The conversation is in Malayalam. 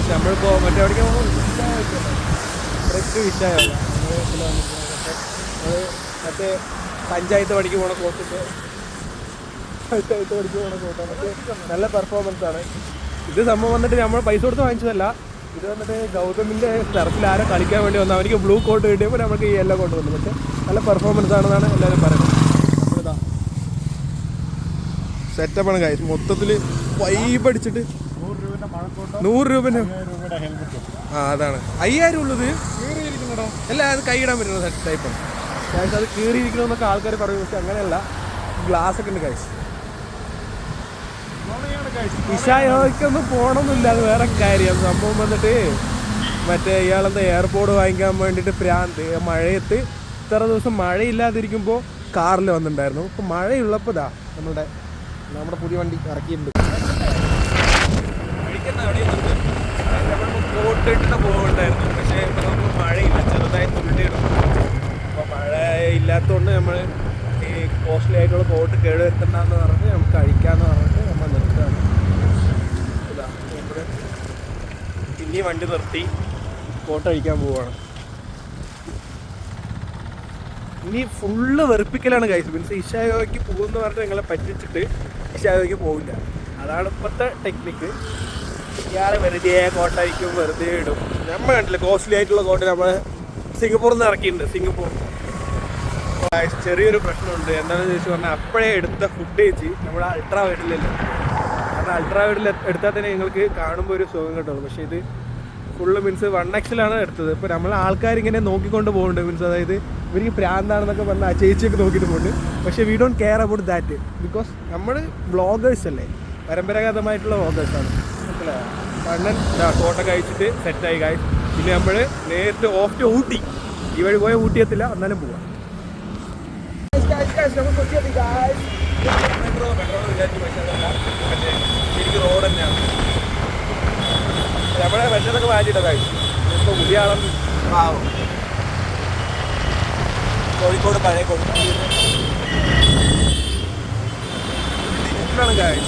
നമ്മളിപ്പോൾ മറ്റേ എവിടേക്ക് ട്രിപ്പ് വിഷയമല്ല മറ്റേ പഞ്ചായത്ത് പണിക്ക് പോണ കോട്ടിൻ്റെ പഞ്ചായത്ത് പണിക്ക് പോണ കോട്ടാണ്. നല്ല പെർഫോമൻസ് ആണ് ഇത്. സംഭവം വന്നിട്ട് നമ്മൾ പൈസ കൊടുത്ത് വാങ്ങിച്ചതല്ല. ഇത് വന്നിട്ട് ഗൗതമിൻ്റെ ടർഫിൽ ആരോ കളിക്കാൻ വേണ്ടി വന്നു. അവനിക്ക് ബ്ലൂ കോട്ട് കിട്ടിയപ്പോൾ നമുക്ക് ഈ യെല്ലോ കോട്ട് വന്നു. പക്ഷേ നല്ല പെർഫോമൻസ് ആണെന്നാണ് എല്ലാവരും പറയുന്നത്. ഇതാ സെറ്റപ്പാണ് കാര്യം. മൊത്തത്തിൽ വൈബ് അടിച്ചിട്ട് 100 രൂപൻ്റെ അതാണ് 5000 ഉള്ളത്. അല്ല അത് കൈയിടാൻ പറ്റുന്ന ടൈപ്പാണ് കാശ്. അത് കീറിയിരിക്കണമെന്നൊക്കെ ആൾക്കാർ പറയും. പക്ഷെ അങ്ങനെയല്ല, ഗ്ലാസ് ഒക്കെ ഉണ്ട് കാശ്. ഇഷായോയ്ക്കൊന്നും പോകണമെന്നില്ല, അത് വേറെ കാര്യം. സംഭവം വന്നിട്ട് മറ്റേ ഇയാളെന്താ എയർപോർട്ട് വാങ്ങിക്കാൻ വേണ്ടിയിട്ട് പ്രാന്ത്. മഴയത്ത് ഇത്ര ദിവസം മഴയില്ലാതിരിക്കുമ്പോൾ കാറിൽ വന്നിട്ടുണ്ടായിരുന്നു. ഇപ്പോൾ മഴയുള്ളപ്പോൾ ഇതാ നമ്മുടെ പുതിയ വണ്ടി ഇറക്കിയിട്ടുണ്ട്. കോട്ട് ഇട്ടിട്ട് പോകുന്നുണ്ടായിരുന്നു. പക്ഷേ ഇപ്പോൾ നമുക്ക് മഴയില്ല, ചെറുതായി തുള്ളിയിടും. അപ്പോൾ മഴ ഇല്ലാത്തതുകൊണ്ട് നമ്മൾ ഈ കോസ്റ്റ്ലി ആയിട്ടുള്ള കോട്ട് കേട് വരുത്തണ്ടെന്ന് പറഞ്ഞ് നമുക്ക് കഴിക്കാമെന്ന് പറഞ്ഞിട്ട് നമ്മൾ നിർത്തുകയാണ്. ഇതാ ഇവിടെ പിന്നെ വണ്ടി നിർത്തി കോട്ട് അഴിക്കാൻ പോവുകയാണ്. ഇനി ഫുള്ള് വെറുപ്പിക്കലാണ് കൈസ്. മീൻസ് ഇഷായോയ്ക്ക് പോകുമെന്ന് പറഞ്ഞിട്ട് നിങ്ങളെ പറ്റിച്ചിട്ട് ഇഷായോയ്ക്ക് പോകില്ല. അതാണ് ഇപ്പോഴത്തെ ടെക്നിക്ക്. ഇയാളെ വെറുതെ കോട്ടയക്കും വെറുതെ ഇടും. നമ്മൾ കണ്ടില്ല കോസ്റ്റ്ലി ആയിട്ടുള്ള കോട്ട് നമ്മൾ സിംഗപ്പൂരിൽ നിന്ന് ഇറക്കിയിട്ടുണ്ട്. സിംഗപ്പൂർ ചെറിയൊരു പ്രശ്നമുണ്ട്. എന്താണെന്ന് ചോദിച്ചു പറഞ്ഞാൽ അപ്പോഴേ എടുത്ത ഫുട്ടേജ് നമ്മൾ അൾട്രാ വൈഡിലല്ലോ. കാരണം അൾട്രാ വൈഡിൽ എടുത്താൽ തന്നെ നിങ്ങൾക്ക് കാണുമ്പോൾ ഒരു സുഖം കിട്ടുള്ളൂ. പക്ഷേ ഇത് ഫുള്ള് മീൻസ് 1x എടുത്തത്. ഇപ്പോൾ നമ്മൾ ആൾക്കാരിങ്ങനെ നോക്കിക്കൊണ്ട് പോകുന്നുണ്ട്. മീൻസ് അതായത് ഇവർക്ക് പ്രാന്താണെന്നൊക്കെ പറഞ്ഞാൽ ആ ചേച്ചിയൊക്കെ നോക്കിയിട്ട് പോകുന്നുണ്ട്. പക്ഷേ we don't care about that. Because നമ്മൾ വ്ളോഗേഴ്സ് അല്ലേ, പരമ്പരാഗതമായിട്ടുള്ള വ്ളോഗേഴ്സാണ്. മനസ്സിലായോ? കണ്ണൻ കോട്ടൊക്കെ അയച്ചിട്ട് സെറ്റായി കായ്. പിന്നെ നമ്മൾ നേരിട്ട് ഓഫ് ടു ഊട്ടി. ഈ വഴി പോയാൽ ഊട്ടി എത്തില്ല, എന്നാലും പോവാം. ശരിക്കും റോഡ് തന്നെയാണ്. നമ്മളെ വെച്ചതൊക്കെ മാറ്റിയിട്ട കായ്. ഇപ്പോൾ പുതിയ ആളും പാവം. കോഴിക്കോട് പഴയ കോഴിക്കോട് കായ്.